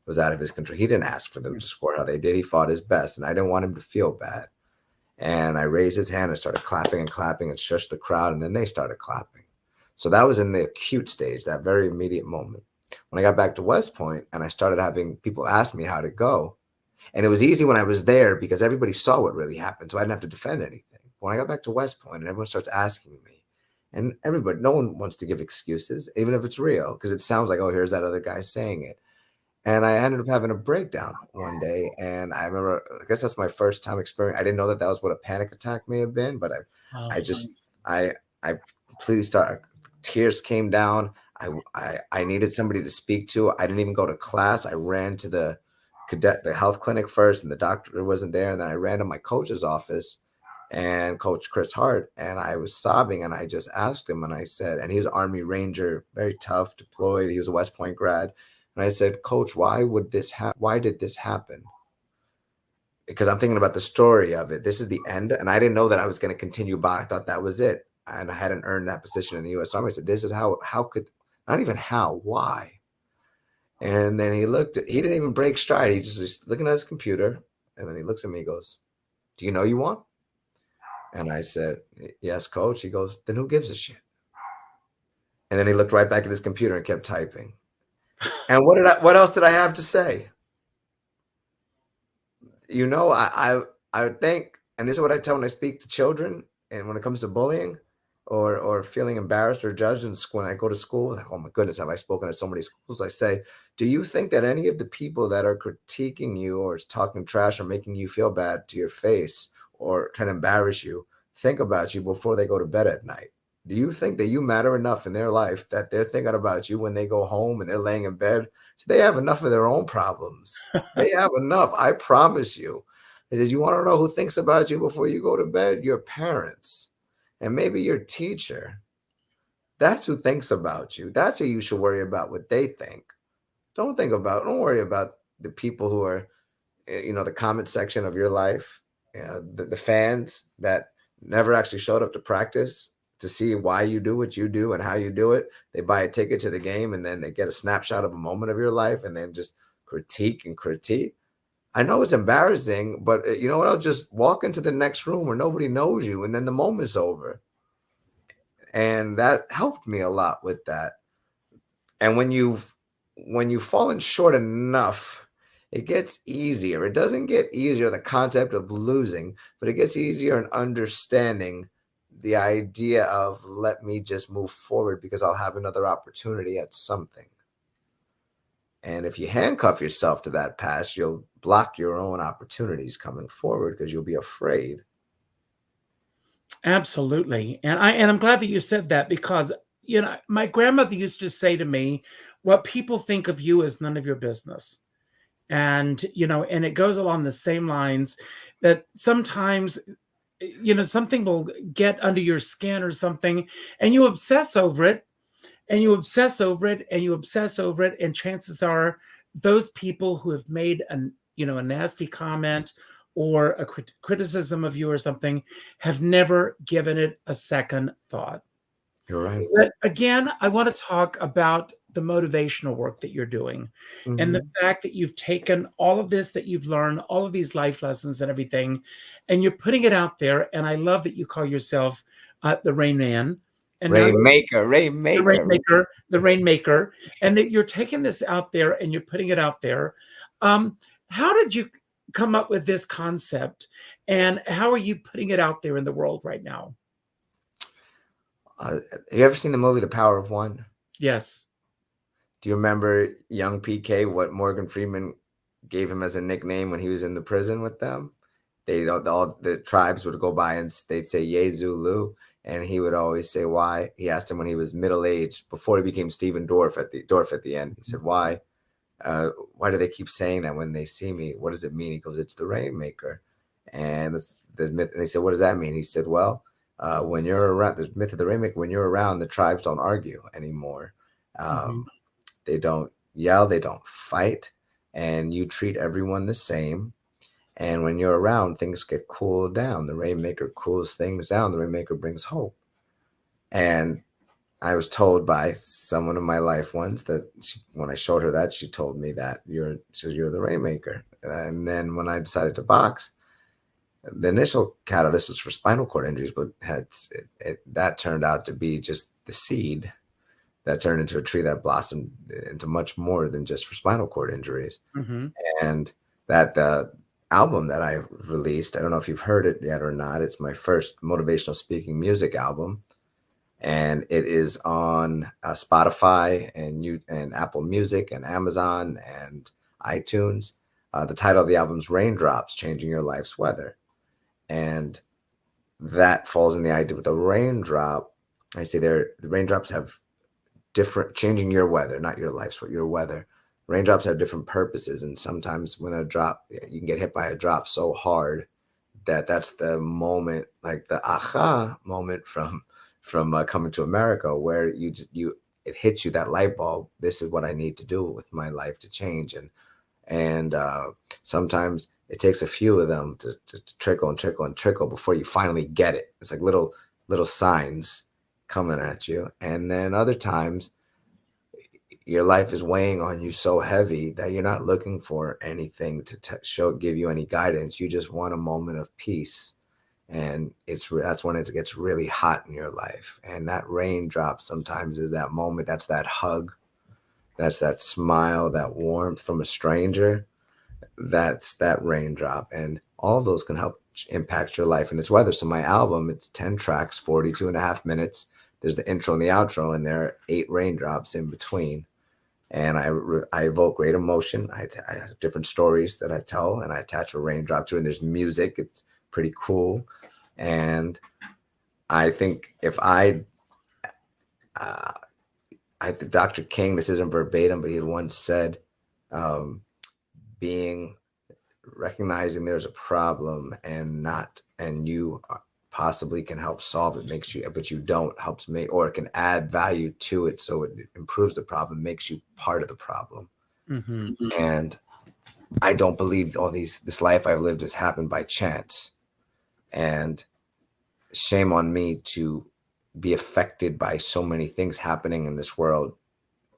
It was out of his control. He didn't ask for them to score how they did. He fought his best, and I didn't want him to feel bad. And I raised his hand and started clapping and shushed the crowd, and then they started clapping. So that was in the acute stage, that very immediate moment. When I got back to West Point and I started having people ask me how to go, and it was easy when I was there because everybody saw what really happened, so I didn't have to defend anything. When I got back to West Point and everyone starts asking me, and no one wants to give excuses, even if it's real, because it sounds like, oh, here's that other guy saying it. And I ended up having a breakdown one day, and I remember, I guess that's my first time experiencing. I didn't know that was what a panic attack may have been, but I completely started. Tears came down. I needed somebody to speak to. I didn't even go to class. I ran to the health clinic first, and the doctor wasn't there. And then I ran to my coach's office, and Coach Chris Hart, and I was sobbing, and I just asked him, and I said, and he was an Army Ranger, very tough, deployed. He was a West Point grad. And I said, Coach, why did this happen? Because I'm thinking about the story of it. This is the end. And I didn't know that I was going to continue by. I thought that was it. and I hadn't earned that position in the U.S. Army. I said, "This is how could, not even how, why?" And then he didn't even break stride. He just looking at his computer, and then he looks at me, he goes, "Do you know you won?" And I said, "Yes, coach." He goes, "Then who gives a shit?" And then he looked right back at his computer and kept typing. And what else did I have to say? I would think, and this is what I tell when I speak to children, and when it comes to bullying or feeling embarrassed or judged when I go to school, like, oh my goodness, have I spoken at so many schools? I say, do you think that any of the people that are critiquing you or talking trash or making you feel bad to your face or trying to embarrass you, think about you before they go to bed at night? Do you think that you matter enough in their life that they're thinking about you when they go home and they're laying in bed? So they have enough of their own problems. They have enough. I promise you. It says, you want to know who thinks about you before you go to bed? Your parents and maybe your teacher. That's who thinks about you. That's who you should worry about what they think. Don't worry about the people who are, the comment section of your life, the fans that never actually showed up to practice to see why you do what you do and how you do it. They buy a ticket to the game and then they get a snapshot of a moment of your life and then just critique and critique. I know it's embarrassing, but you know what? I'll just walk into the next room where nobody knows you and then the moment's over. And that helped me a lot with that. And when you've fallen short enough, it gets easier. It doesn't get easier, the concept of losing, but it gets easier in understanding the idea of let me just move forward because I'll have another opportunity at something. And if you handcuff yourself to that past, you'll block your own opportunities coming forward because you'll be afraid. Absolutely. And I'm glad that you said that because, my grandmother used to say to me, what people think of you is none of your business. And, and it goes along the same lines that sometimes, something will get under your skin or something and you obsess over it and you obsess over it and you obsess over it. And chances are those people who have made a nasty comment or a criticism of you or something have never given it a second thought. You're right. But again, I want to talk about the motivational work that you're doing and the fact that you've taken all of this that you've learned, all of these life lessons and everything, and you're putting it out there. And I love that you call yourself the Rain Man. And Rainmaker, the Rainmaker, and that you're taking this out there and you're putting it out there. How did you come up with this concept, and how are you putting it out there in the world right now? Have you ever seen the movie The Power of One? Yes. Do you remember young PK, what Morgan Freeman gave him as a nickname when he was in the prison with them? All the tribes would go by and they'd say Yezulu, and he would always say why. He asked him when he was middle-aged, before he became Stephen Dorff at the end. He said, why do they keep saying that when they see me? What does it mean? He goes, it's the Rainmaker. And they said, what does that mean? He said, well, when you're around, the myth of the Rainmaker, when you're around, the tribes don't argue anymore. They don't yell, they don't fight, and you treat everyone the same. And when you're around, things get cooled down. The Rainmaker cools things down. The Rainmaker brings hope. And I was told by someone in my life once that when I showed her that, she told me that you're the Rainmaker. And then when I decided to box, the initial catalyst was for spinal cord injuries, but that turned out to be just the seed that turned into a tree that blossomed into much more than just for spinal cord injuries. And that the album that I released, I don't know if you've heard it yet or not. It's my first motivational speaking music album. And it is on Spotify and Apple Music and Amazon and iTunes. The title of the album is Raindrops, Changing Your Life's Weather. And that falls in the idea with the raindrop. I say the raindrops have different, changing your weather, not your life's, but your weather. Raindrops have different purposes. And sometimes when you can get hit by a drop so hard that's the moment, like the aha moment from Coming to America, where it hits you, that light bulb. This is what I need to do with my life to change. And sometimes it takes a few of them to trickle and trickle and trickle before you finally get it. It's like little little signs coming at you. And then other times your life is weighing on you so heavy that you're not looking for anything to give you any guidance. You just want a moment of peace. And that's when it gets really hot in your life. And that raindrop sometimes is that moment. That's that hug. That's that smile, that warmth from a stranger. That's that raindrop. And all of those can help impact your life and its weather. So my album, it's 10 tracks, 42.5 minutes. There's the intro and the outro, and there are 8 raindrops in between. And I evoke great emotion. I have different stories that I tell, and I attach a raindrop to it. And there's music. It's pretty cool. And I think I think Dr. King, this isn't verbatim, but he had once said, recognizing there's a problem and you possibly can help solve it, but you don't, helps make, or it can add value to it so it improves the problem, makes you part of the problem. Mm-hmm. And I don't believe this life I've lived has happened by chance. And shame on me to be affected by so many things happening in this world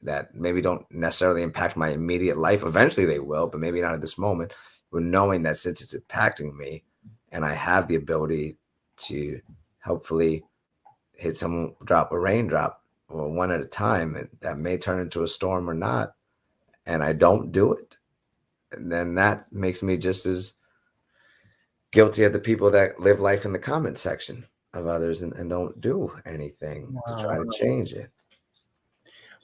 that maybe don't necessarily impact my immediate life. Eventually they will, but maybe not at this moment. But knowing that since it's impacting me and I have the ability to hopefully drop a raindrop or one at a time, and that may turn into a storm or not, and I don't do it, then that makes me just as guilty of the people that live life in the comment section of others and don't do anything to try to change it.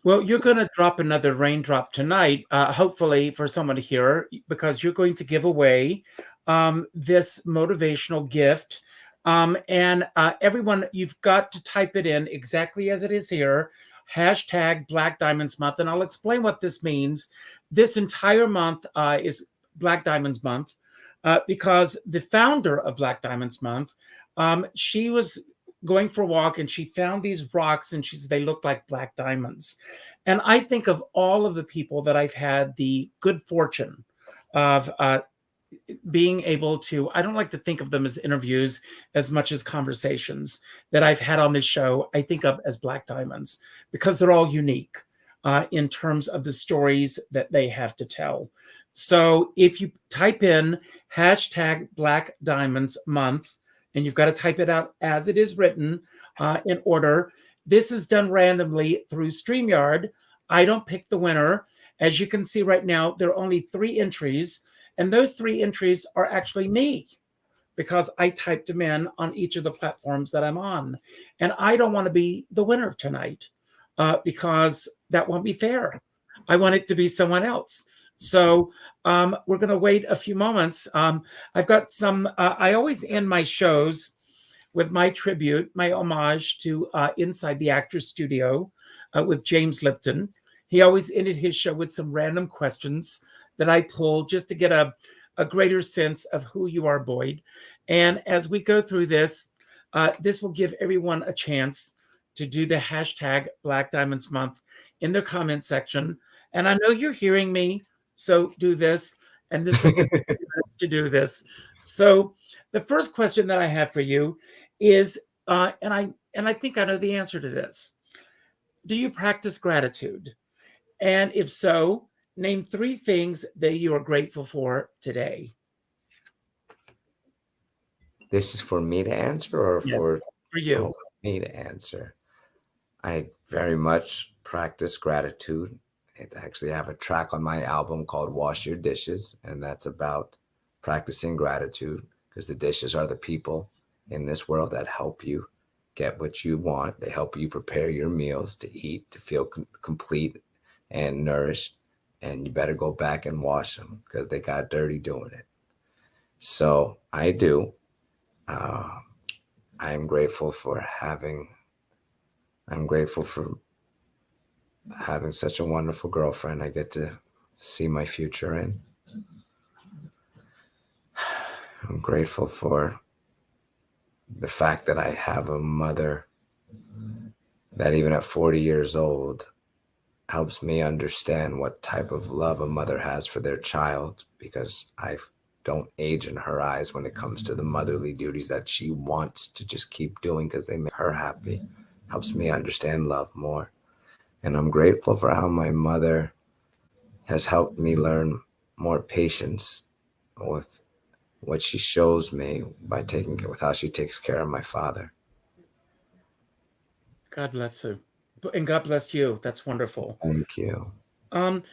Well, you're going to drop another raindrop tonight, hopefully for someone to hear, because you're going to give away this motivational gift. And everyone, you've got to type it in exactly as it is here, hashtag Black Diamonds Month. And I'll explain what this means. This entire month is Black Diamonds Month because the founder of Black Diamonds Month, she was going for a walk and she found these rocks and she said they looked like black diamonds. And I think of all of the people that I've had the good fortune of being able to, I don't like to think of them as interviews as much as conversations that I've had on this show, I think of as black diamonds because they're all unique in terms of the stories that they have to tell. So if you type in hashtag Black Diamonds Month, and you've got to type it out as it is written in order. This is done randomly through StreamYard. I don't pick the winner. As you can see right now, there are only 3 entries, and those 3 entries are actually me because I typed them in on each of the platforms that I'm on. And I don't want to be the winner tonight because that won't be fair. I want it to be someone else. So we're going to wait a few moments. I've got some, I always end my shows with my tribute, my homage to Inside the Actors Studio with James Lipton. He always ended his show with some random questions that I pulled just to get a greater sense of who you are, Boyd. And as we go through this, this will give everyone a chance to do the hashtag Black Diamonds Month in their comment section. And I know you're hearing me. So do this, and this will give you to do this. So the first question that I have for you is, and I think I know the answer to this. Do you practice gratitude? And if so, name 3 things that you are grateful for today. This is for me to answer, or yes, for you? For me to answer. I very much practice gratitude. I actually have a track on my album called Wash Your Dishes, and that's about practicing gratitude because the dishes are the people in this world that help you get what you want. They help you prepare your meals to eat, to feel complete and nourished, and you better go back and wash them because they got dirty doing it. So I do. I'm grateful for having such a wonderful girlfriend I get to see my future in. I'm grateful for the fact that I have a mother that even at 40 years old helps me understand what type of love a mother has for their child, because I don't age in her eyes when it comes to the motherly duties that she wants to just keep doing because they make her happy. Helps me understand love more. And I'm grateful for how my mother has helped me learn more patience with what she shows me with how she takes care of my father. God bless you. And God bless you. That's wonderful. Thank you. And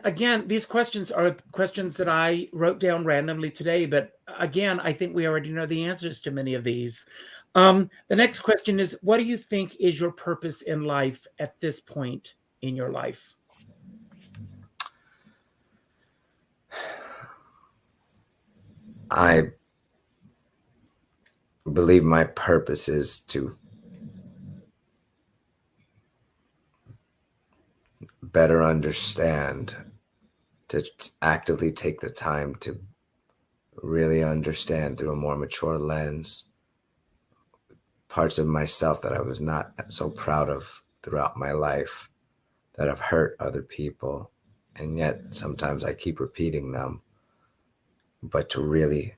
again, these questions are questions that I wrote down randomly today, but again, I think we already know the answers to many of these. The next question is, what do you think is your purpose in life at this point in your life? I believe my purpose is to better understand, to actively take the time to really understand through a more mature lens parts of myself that I was not so proud of throughout my life, that have hurt other people, and yet sometimes I keep repeating them. But to really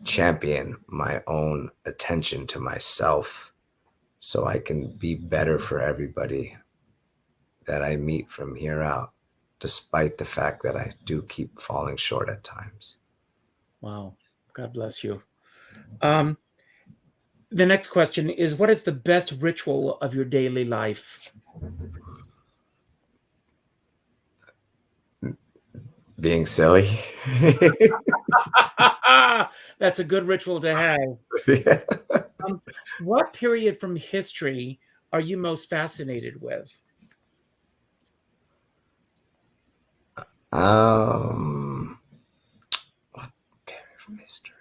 champion my own attention to myself so I can be better for everybody that I meet from here out, despite the fact that I do keep falling short at times. Wow. God bless you. The next question is, what is the best ritual of your daily life? Being silly. That's a good ritual to have. Yeah. What period from history are you most fascinated with? What period from history?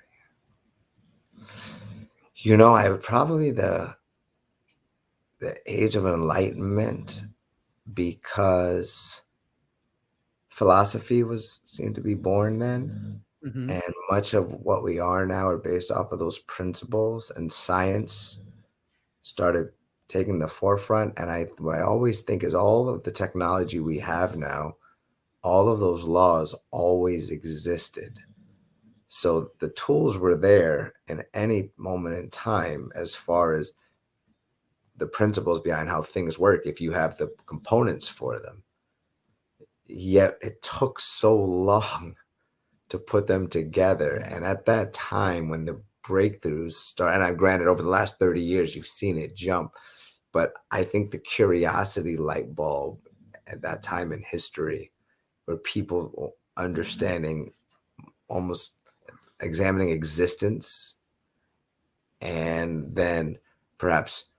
You know, I would probably the age of enlightenment, because philosophy seemed to be born then. Mhm. And much of what we are now are based off of those principles, and science started taking the forefront. And what I always think is all of the technology we have now, all of those laws always existed. So the tools were there in any moment in time as far as the principles behind how things work if you have the components for them. Yet it took so long to put them together. And at that time, when the breakthroughs start, and I've granted over the last 30 years, you've seen it jump. But I think the curiosity light bulb at that time in history, where people understanding, almost examining existence, and then perhaps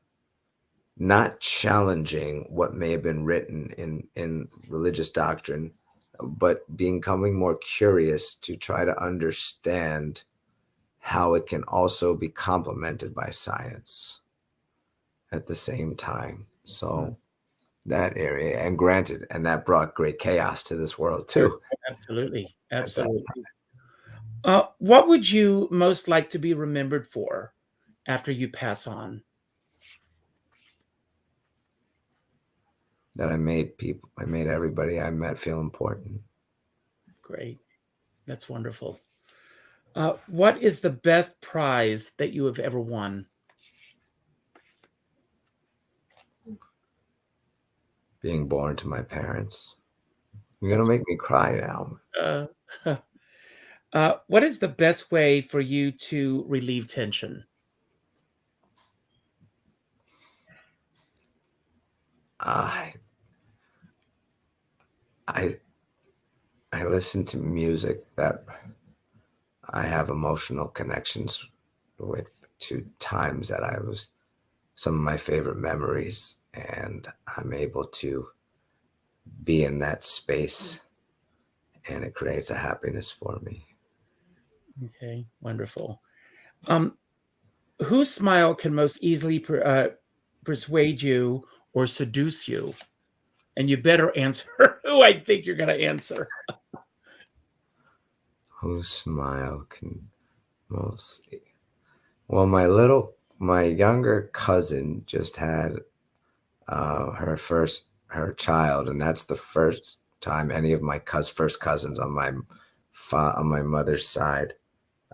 not challenging what may have been written in religious doctrine, but becoming more curious to try to understand how it can also be complemented by science at the same time. So that area, and granted, and that brought great chaos to this world too. Absolutely. Absolutely. What would you most like to be remembered for after you pass on? That I made everybody I met feel important. Great. That's wonderful. What is the best prize that you have ever won? Being born to my parents. You're going to make me cry now. What is the best way for you to relieve tension? I listen to music that I have emotional connections with, to times that I was some of my favorite memories, and I'm able to be in that space, and it creates a happiness for me. Okay, wonderful. Whose smile can most easily persuade you or seduce you? And you better answer who I think you're going to answer. Whose smile can mostly? Well, my younger cousin just had her child, and that's the first time any of my first cousins on my on my mother's side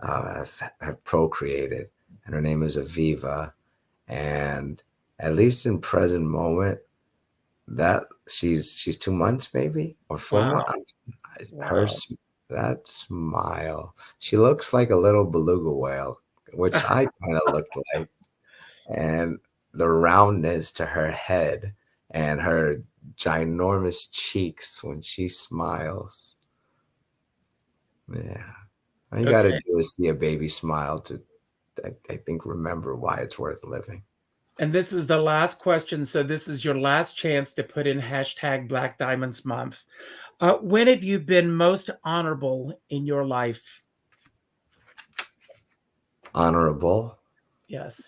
have procreated, and her name is Aviva. And at least in present moment, that she's 2 months maybe or 4 months. Her Wow. that smile, she looks like a little beluga whale, which I kind of looked like, and the roundness to her head and her ginormous cheeks when she smiles. Yeah. All you got to Okay. do is see a baby smile to, I think, remember why it's worth living. And this is the last question. So this is your last chance to put in hashtag Black Diamonds Month. When have you been most honorable in your life? Honorable. Yes.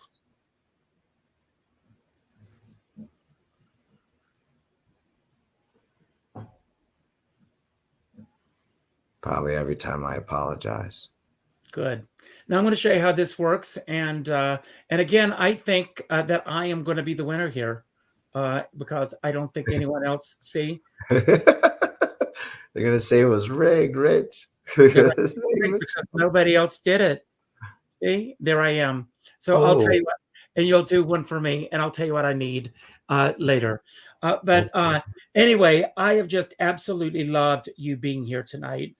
Probably every time I apologize. Good. Now I'm going to show you how this works. And again, I think that I am going to be the winner here because I don't think anyone else, see? They're going to say it was rigged, Rich. They're gonna say it's rigged because nobody else did it. See, there I am. So I'll tell Oh. you what, and you'll do one for me, and I'll tell you what I need later. Anyway, I have just absolutely loved you being here tonight.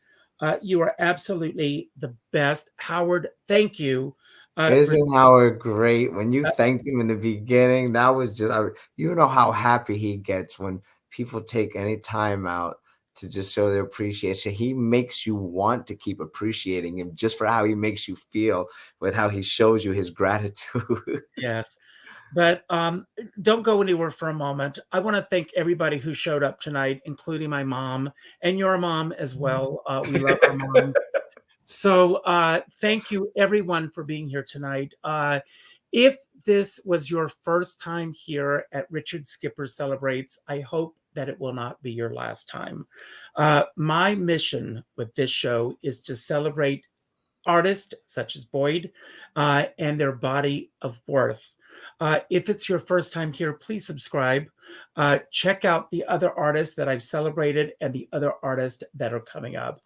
You are absolutely the best. Howard, thank you. For Isn't Howard great? When you thanked him in the beginning, that was just, you know how happy he gets when people take any time out to just show their appreciation. He makes you want to keep appreciating him just for how he makes you feel with how he shows you his gratitude. Yes. But don't go anywhere for a moment. I want to thank everybody who showed up tonight, including my mom and your mom as well. We love our mom. So thank you, everyone, for being here tonight. If this was your first time here at Richard Skipper Celebrates, I hope that it will not be your last time. My mission with this show is to celebrate artists such as Boyd and their body of worth. If it's your first time here, please subscribe. Check out the other artists that I've celebrated and the other artists that are coming up.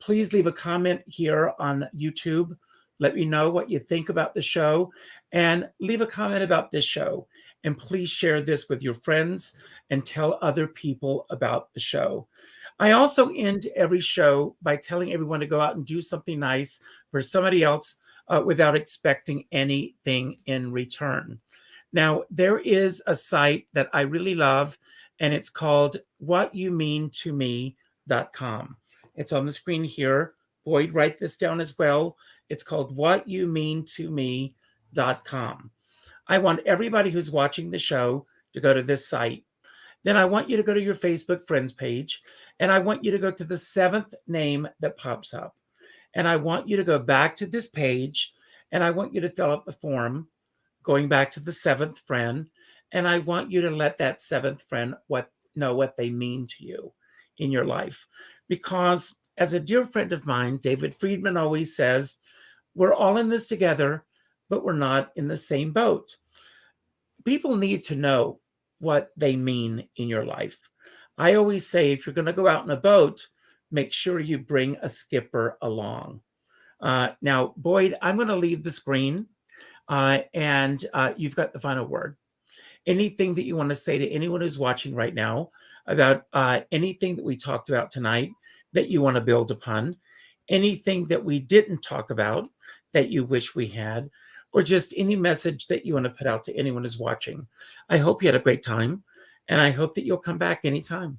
Please leave a comment here on YouTube. Let me know what you think about the show and leave a comment about this show. And please share this with your friends and tell other people about the show. I also end every show by telling everyone to go out and do something nice for somebody else without expecting anything in return. Now, there is a site that I really love, and it's called whatyoumeantome.com. It's on the screen here. Boyd, write this down as well. It's called whatyoumeantome.com. I want everybody who's watching the show to go to this site. Then I want you to go to your Facebook friends page, and I want you to go to the 7th name that pops up. And I want you to go back to this page, and I want you to fill out the form going back to the 7th friend. And I want you to let that 7th friend know what they mean to you in your life. Because as a dear friend of mine, David Friedman, always says, we're all in this together, but we're not in the same boat. People need to know what they mean in your life. I always say, if you're going to go out in a boat, make sure you bring a skipper along. Now, Boyd, I'm going to leave the screen, and you've got the final word. Anything that you want to say to anyone who's watching right now about anything that we talked about tonight that you want to build upon, anything that we didn't talk about that you wish we had, or just any message that you want to put out to anyone who's watching. I hope you had a great time, and I hope that you'll come back anytime.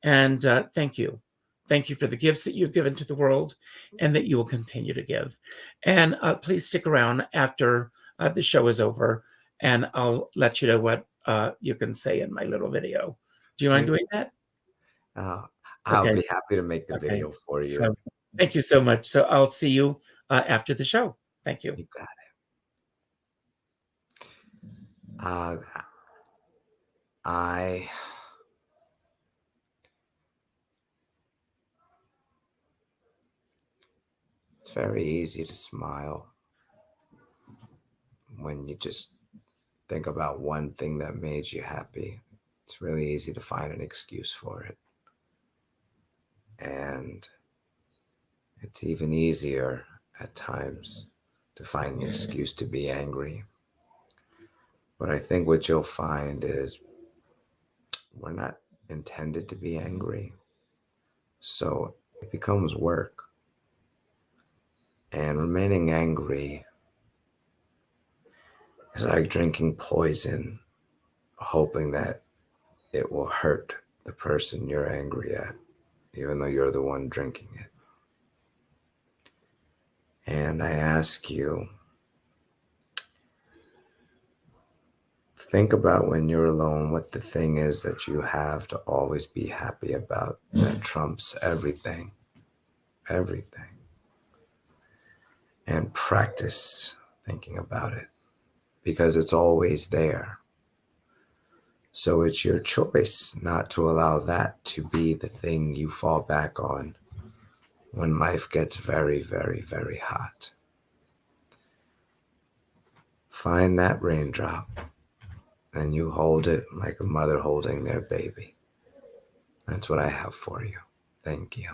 And thank you. Thank you for the gifts that you've given to the world and that you will continue to give. And please stick around after the show is over, and I'll let you know what you can say in my little video. Do you mind doing that? I'll be happy to make the video for you. So, thank you so much. So I'll see you after the show. Thank you. You got it. It's very easy to smile when you just think about one thing that made you happy. It's really easy to find an excuse for it. And It's even easier at times to find an excuse to be angry. But I think what you'll find is we're not intended to be angry. So it becomes work. And remaining angry is like drinking poison, hoping that it will hurt the person you're angry at, even though you're the one drinking it. And I ask you, think about when you're alone what the thing is that you have to always be happy about that trumps everything. Everything. And practice thinking about it because it's always there. So it's your choice not to allow that to be the thing you fall back on when life gets very, very, very hot. Find that raindrop and you hold it like a mother holding their baby. That's what I have for you. Thank you.